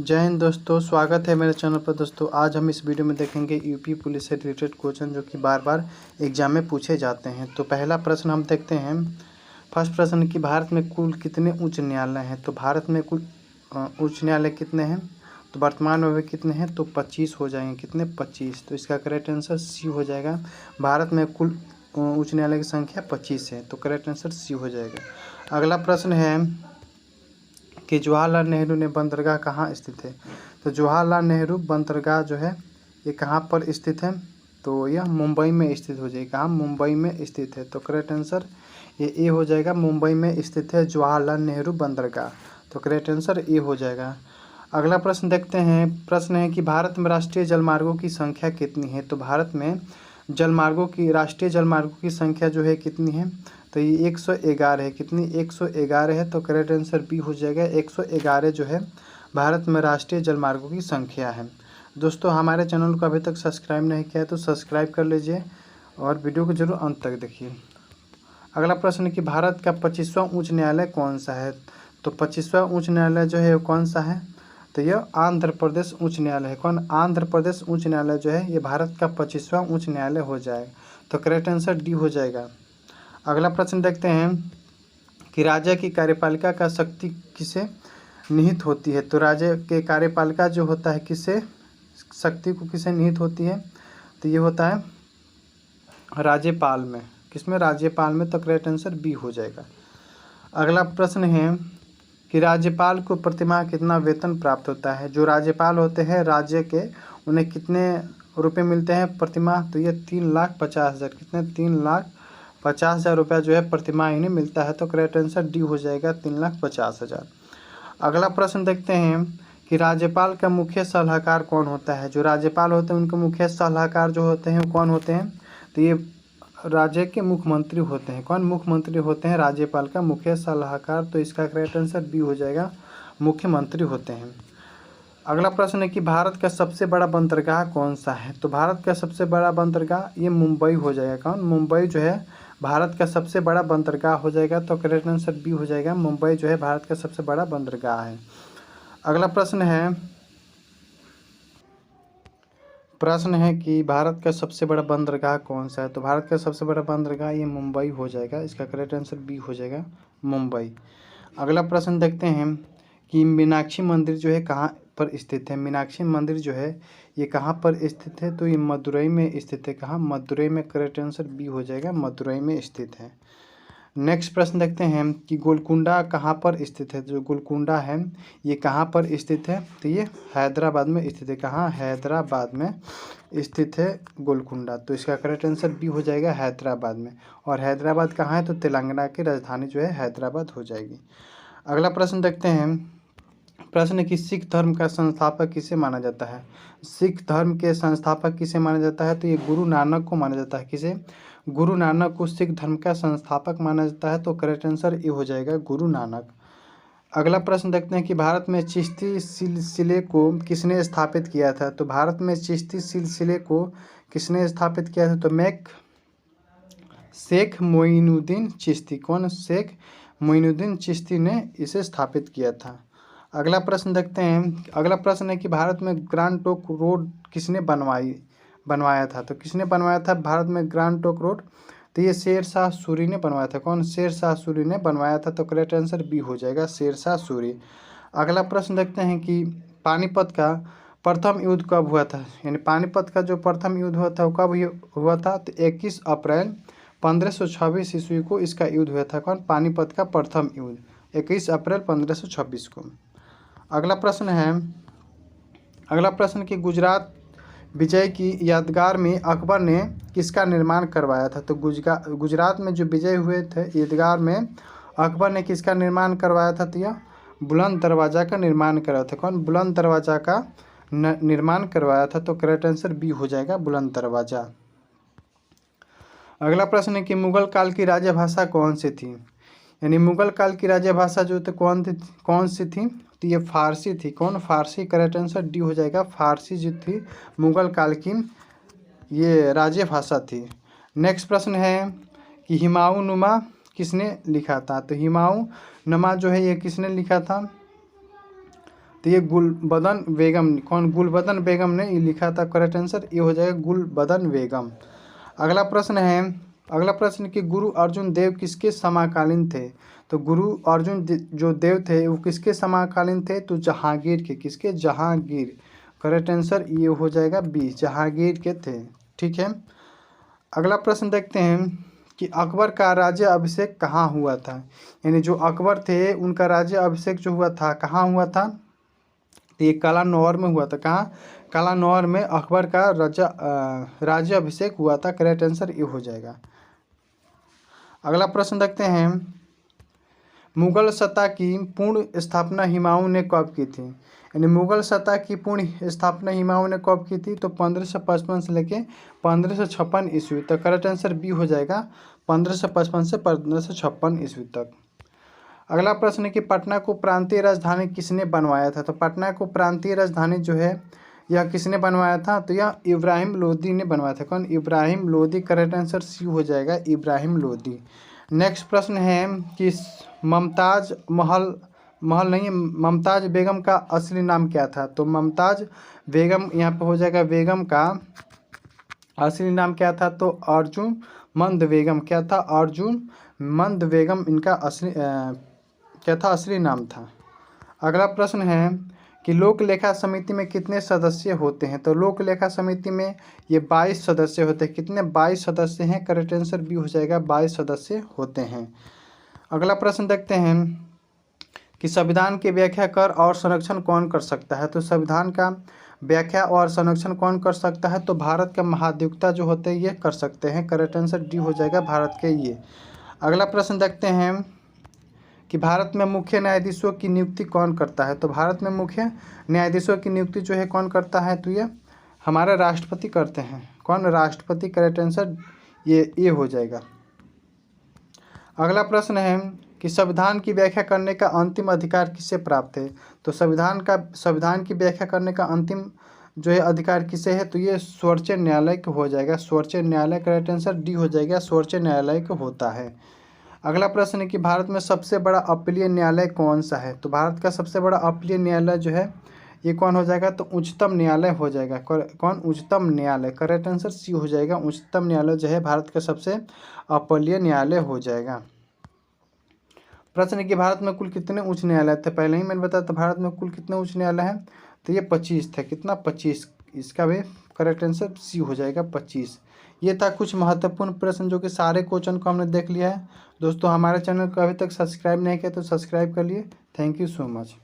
जय हिंद दोस्तों, स्वागत है मेरे चैनल पर। दोस्तों आज हम इस वीडियो में देखेंगे यूपी पुलिस से रिलेटेड क्वेश्चन जो कि बार बार एग्जाम में पूछे जाते हैं। तो पहला प्रश्न हम देखते हैं। फर्स्ट प्रश्न कि भारत में कुल कितने उच्च न्यायालय हैं। तो भारत में कुल उच्च न्यायालय कितने हैं। तो वर्तमान में भी कितने हैं, तो 25 हो जाएंगे। कितने, 25। तो इसका करेक्ट आंसर सी हो जाएगा। भारत में कुल उच्च न्यायालय की संख्या 25 है, तो करेक्ट आंसर सी हो जाएगा। अगला प्रश्न है कि जवाहरलाल नेहरू ने बंदरगाह कहाँ स्थित है। तो जवाहरलाल नेहरू बंदरगाह जो है ये कहाँ पर स्थित है, तो यह मुंबई में स्थित हो जाएगा। कहाँ, मुंबई में स्थित है। तो करेक्ट आंसर ये ए हो जाएगा। मुंबई में स्थित है जवाहरलाल नेहरू बंदरगाह, तो करेक्ट आंसर ए हो जाएगा। अगला प्रश्न देखते हैं। प्रश्न है कि भारत में राष्ट्रीय जलमार्गों की संख्या कितनी है। तो भारत में राष्ट्रीय जलमार्गों की संख्या जो है कितनी है, तो ये 111 है। कितनी, 111 है। तो करेक्ट आंसर बी हो जाएगा। 111 जो है भारत में राष्ट्रीय जलमार्गों की संख्या है। दोस्तों हमारे चैनल को अभी तक सब्सक्राइब नहीं किया है तो सब्सक्राइब कर लीजिए और वीडियो को जरूर अंत तक देखिए। अगला प्रश्न कि भारत का 25वां उच्च न्यायालय कौन सा है। तो 25वां उच्च न्यायालय जो है कौन सा है, तो यह आंध्र प्रदेश उच्च न्यायालय है। कौन, आंध्र प्रदेश उच्च न्यायालय जो है ये भारत का 25वां उच्च न्यायालय हो जाएगा। तो करेक्ट आंसर डी हो जाएगा। अगला प्रश्न देखते हैं कि राज्य की कार्यपालिका का शक्ति किसे निहित होती है। तो राज्य के कार्यपालिका जो होता है किसे, शक्ति को किसे निहित होती है, तो ये होता है राज्यपाल में। किसमें, राज्यपाल में। तो करेक्ट आंसर बी हो जाएगा। अगला प्रश्न है कि राज्यपाल को प्रतिमाह कितना वेतन प्राप्त होता है। जो राज्यपाल होते हैं राज्य के, उन्हें कितने रुपए मिलते हैं प्रतिमाह, तो ये 3,50,000। कितने, 3,50,000 रुपया जो है प्रतिमाह इन्हें मिलता है। तो करेक्ट आंसर डी हो जाएगा, 3,50,000। अगला प्रश्न देखते हैं कि राज्यपाल का मुख्य सलाहकार कौन होता है। जो राज्यपाल होते हैं उनके मुख्य सलाहकार जो होते हैं कौन होते हैं, तो ये राज्य के मुख्यमंत्री होते हैं। कौन, मुख्यमंत्री होते हैं राज्यपाल का मुख्य सलाहकार। तो इसका करेक्ट आंसर बी हो जाएगा, मुख्यमंत्री होते हैं। अगला प्रश्न है कि भारत का सबसे बड़ा बंदरगाह कौन सा है। तो भारत का सबसे बड़ा बंदरगाह ये मुंबई हो जाएगा। कौन, मुंबई जो है भारत का सबसे बड़ा बंदरगाह हो जाएगा। तो करेक्ट आंसर बी हो जाएगा। मुंबई जो है भारत का सबसे बड़ा बंदरगाह है। अगला प्रश्न है कि भारत का सबसे बड़ा बंदरगाह कौन सा है। तो भारत का सबसे बड़ा बंदरगाह ये मुंबई हो जाएगा। इसका करेक्ट आंसर बी हो जाएगा, मुंबई। अगला प्रश्न देखते हैं कि मीनाक्षी मंदिर जो है कहाँ पर स्थित है। मीनाक्षी मंदिर जो है ये कहाँ पर स्थित है, तो ये मदुरई में स्थित है। कहाँ, मदुरई में। करेक्ट आंसर बी हो जाएगा, मदुरई में स्थित है। नेक्स्ट प्रश्न देखते हैं कि गोलकुंडा कहाँ पर स्थित है। जो गोलकुंडा है ये कहाँ पर स्थित है, तो ये हैदराबाद में स्थित है। कहाँ, हैदराबाद में स्थित है गोलकुंडा। तो इसका करेक्ट आंसर बी हो जाएगा, हैदराबाद में। और हैदराबाद कहाँ है, तो तेलंगाना की राजधानी जो है हैदराबाद हो जाएगी। अगला प्रश्न देखते हैं। प्रश्न कि सिख धर्म का संस्थापक किसे माना जाता है। सिख धर्म के संस्थापक किसे माना जाता है, तो ये गुरु नानक को माना जाता है। किसे, गुरु नानक को सिख धर्म का संस्थापक माना जाता है। तो करेक्ट आंसर ये हो जाएगा, गुरु नानक। अगला प्रश्न देखते हैं कि भारत में चिश्ती सिलसिले को किसने स्थापित किया था। तो भारत में चिश्ती सिलसिले को किसने स्थापित किया था, तो शेख मोइनुद्दीन चिश्ती। कौन, शेख मोइनुद्दीन चिश्ती ने इसे स्थापित किया था। अगला प्रश्न देखते हैं। अगला प्रश्न है कि भारत में ग्रैंड ट्रंक रोड किसने बनवाया था। तो किसने बनवाया था भारत में ग्रैंड ट्रंक रोड, तो ये शेर शाह सूरी ने बनवाया था। कौन, शेर शाह सूरी ने बनवाया था। तो करेक्ट आंसर बी हो जाएगा, शेर शाह सूरी। अगला प्रश्न देखते हैं कि पानीपत का प्रथम युद्ध कब हुआ था। यानी पानीपत का जो प्रथम युद्ध हुआ था वो कब हुआ था, तो 21 अप्रैल 1526 ईस्वी को इसका युद्ध हुआ था। कौन, पानीपत का प्रथम युद्ध 21 अप्रैल 1526 को। अगला प्रश्न कि गुजरात विजय की यादगार में अकबर ने किसका निर्माण करवाया था। तो गुजरात में जो विजय हुए थे यादगार में अकबर ने किसका निर्माण करवाया था, तो यह बुलंद दरवाज़ा का निर्माण करवाया था। कौन, बुलंद दरवाज़ा का निर्माण करवाया था। तो करेक्ट आंसर बी हो जाएगा, बुलंद दरवाज़ा। अगला प्रश्न है कि मुगल काल की राजभाषा कौन सी थी। यानी मुगल काल की राजभाषा जो थी कौन सी थी, तो ये फारसी थी। कौन, फारसी। करेक्ट आंसर डी हो जाएगा, फारसी जो थी मुगल काल की ये राजभाषा थी। नेक्स्ट प्रश्न है कि हुमायूं किसने लिखा था। तो हुमायूं जो है ये किसने लिखा था, तो ये गुलबदन बेगम, कौन? गुलबदन बेगम ने ये लिखा था। करेक्ट आंसर ये हो जाएगा गुलबदन बेगम। अगला प्रश्न है, अगला प्रश्न कि गुरु अर्जुन देव किसके समकालीन थे? तो गुरु अर्जुन जो देव थे वो किसके समकालीन थे? तो जहांगीर के। किसके? जहांगीर। करेक्ट आंसर ये हो जाएगा बी, जहांगीर के थे। ठीक है। अगला प्रश्न देखते हैं कि अकबर का राज्य अभिषेक कहाँ हुआ था? यानी जो अकबर थे उनका राज्य अभिषेक जो हुआ था कहाँ हुआ था? तो ये कलानौर में हुआ था। कहाँ? कलानौर में अकबर का राज्य अभिषेक हुआ था। करेक्ट आंसर ये हो जाएगा। अगला प्रश्न देखते हैं, मुगल सत्ता की पूर्ण स्थापना हुमायूं ने कब की थी? यानी मुगल सत्ता की पूर्ण स्थापना हुमायूं ने कब की थी? तो 1555 से लेके 1556 ईस्वी तक। करेक्ट आंसर बी हो जाएगा, 1555 से 1556 ईस्वी तक। अगला प्रश्न है कि पटना को प्रांतीय राजधानी किसने बनवाया था? तो पटना को प्रांतीय राजधानी जो है यह किसने बनवाया था? तो यह इब्राहिम लोदी ने बनवाया था। कौन? Ibrahim Lodi. Correct answer C हो जाएगा, इब्राहिम लोदी। नेक्स्ट प्रश्न है कि मुमताज मुमताज बेगम का असली नाम क्या था? तो मुमताज बेगम यहाँ पे हो जाएगा, बेगम का असली नाम क्या था? तो अर्जुन मंद बेगम। क्या था? अर्जुन मंद बेगम इनका असली क्या था? असली नाम था। अगला प्रश्न है कि लोक लेखा समिति में कितने सदस्य होते हैं? तो लोक लेखा समिति में ये 22 सदस्य होते हैं। कितने? 22 सदस्य हैं। करेक्ट आंसर बी हो जाएगा, 22 सदस्य होते हैं। अगला प्रश्न देखते हैं कि संविधान की व्याख्या कर और संरक्षण कौन कर सकता है? तो संविधान का व्याख्या और संरक्षण कौन कर सकता है? तो भारत के महाधिवक्ता जो होते हैं ये कर सकते हैं। करेक्ट आंसर डी हो जाएगा, भारत के ये। अगला प्रश्न देखते हैं कि भारत में मुख्य न्यायाधीशों की नियुक्ति कौन करता है? तो भारत में मुख्य न्यायाधीशों की नियुक्ति जो है कौन करता है? तो ये हमारा राष्ट्रपति करते हैं। कौन? राष्ट्रपति। करेक्ट आंसर ये हो जाएगा। अगला प्रश्न है कि संविधान की व्याख्या करने का अंतिम अधिकार किसे प्राप्त है? तो संविधान की व्याख्या करने का अंतिम जो है अधिकार किसे है? तो ये सर्वोच्च न्यायालय को हो जाएगा, सर्वोच्च न्यायालय। करेक्ट आंसर डी हो जाएगा, सर्वोच्च न्यायालय को होता है। अगला प्रश्न है कि भारत में सबसे बड़ा अपीलीय न्यायालय कौन सा है? तो भारत का सबसे बड़ा अपीलीय न्यायालय जो है ये कौन हो जाएगा? तो उच्चतम न्यायालय हो जाएगा। कौन? उच्चतम न्यायालय। करेक्ट आंसर सी हो जाएगा, उच्चतम न्यायालय जो है भारत का सबसे अपीलीय न्यायालय हो जाएगा। प्रश्न है कि भारत में कुल कितने उच्च न्यायालय थे? पहले ही मैंने बताया था भारत में कुल कितने उच्च न्यायालय हैं? तो ये 25 थे। कितना? 25। इसका भी करेक्ट आंसर सी हो जाएगा, 25। ये था कुछ महत्वपूर्ण प्रश्न जो कि सारे क्वेश्चन को हमने देख लिया है। दोस्तों हमारे चैनल को अभी तक सब्सक्राइब नहीं किया तो सब्सक्राइब कर लिए। Thank you so much.